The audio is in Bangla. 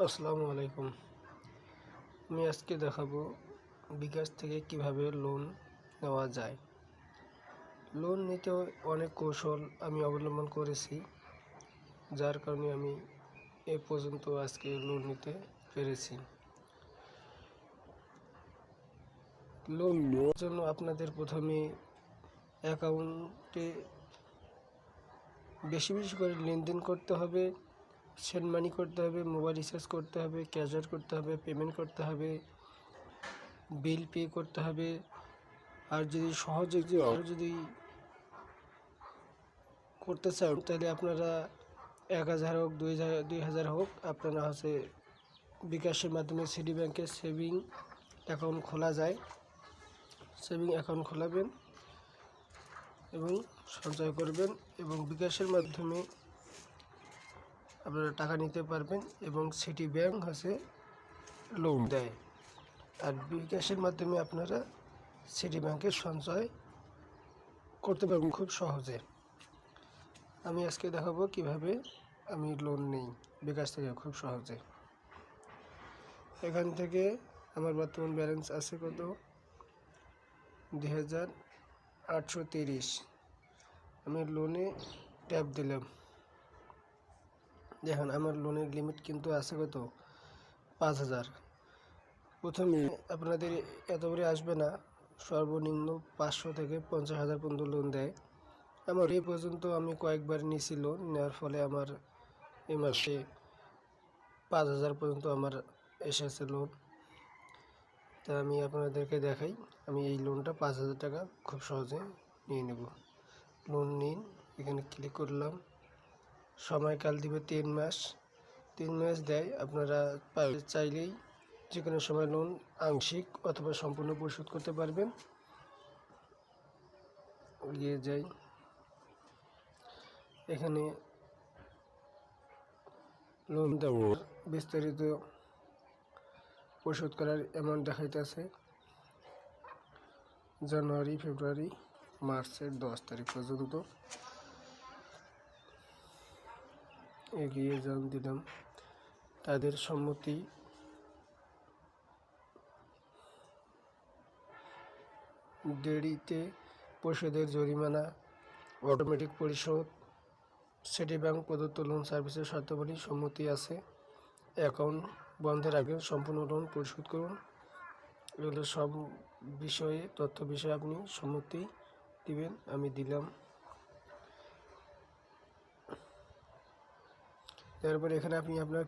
আসসালামু আলাইকুম। আমি আজকে দেখাবো বিকাশ থেকে কিভাবে লোন নেওয়া যায়। লোন নিতে অনেক কৌশল আমি অবলম্বন করেছি, যার কারণে আমি এ পর্যন্ত আজকে লোন নিতে পেরেছি। লোন নেওয়ার জন্য আপনাদের প্রথমে অ্যাকাউন্টে বেশি বেশি করে লেনদেন করতে হবে, সেন্ড মানি করতে হবে, মোবাইল রিচার্জ করতে হবে, ক্যাশ আউট করতে হবে, পেমেন্ট করতে হবে, বিল পে করতে হবে। আর যদি সহজে যদি করতে চান তাহলে আপনারা 1000 হোক 2000 হোক, আপনারা বিকাশের মাধ্যমে সিটি ব্যাংকে সেভিং অ্যাকাউন্ট খোলা যায়। সেভিং অ্যাকাউন্ট খোলাবেন এবং সঞ্চয় করবেন, এবং বিকাশের মাধ্যমে আপনারা টাকা নিতে পারবেন, এবং সিটি ব্যাংক লোন দেয়। আর বিকাশের মাধ্যমে আপনারা সিটি ব্যাংকে সঞ্চয় করতে পারবেন খুব সহজে। আমি আজকে দেখাবো কিভাবে আমি লোন নিই বিকাশ থেকে খুব সহজে। এখান থেকে আমার বর্তমান ব্যালেন্স আছে কত, 2830। আমি লোনে ট্যাপ দিলাম, দেখুন আমার লোনের লিমিট কিন্তু আছে কত, 5000। প্রথমে আপনাদের এতবারে আসবে না, সর্বনিম্ন 500 থেকে 50,000 পর্যন্ত লোন দেয়। আমার এই পর্যন্ত আমি কয়েকবার নিয়েছি লোন, নেওয়ার ফলে আমার এই মাসে 5000 পর্যন্ত আমার এসেছে লোন। তা আমি আপনাদেরকে দেখাই, আমি এই লোনটা 5000 টাকা খুব সহজে নিয়ে নেব। লোন নিন, এখানে ক্লিক করলাম। সময়কাল দিবে 3 মাস। 3 মাস দেয়, আপনারা চাইলেই যে কোনো সময় লোন আংশিক অথবা সম্পূর্ণ পরিশোধ করতে পারবেন। এগিয়ে যাই, এখানে লোন দেওয়ার বিস্তারিত পরিশোধ করার অ্যামাউন্ট দেখাইতেছে জানুয়ারি, ফেব্রুয়ারি, মার্চের 10 তারিখ পর্যন্ত। এগিয়ে যান দিলাম, তাদের সম্মতি দেরিতে পরিশোধের জরিমানা, অটোমেটিক পরিশোধ, সিটি ব্যাংক প্রদত্ত লোন সার্ভিসের শর্তাবলী সম্মতি আছে। অ্যাকাউন্ট বন্ধের আগে সম্পূর্ণ লোন পরিশোধ করুন। এগুলো সব তথ্য বিষয়ে আপনি সম্মতি দিবেন। আমি দিলাম। তারপরে এখানে আপনি আপনার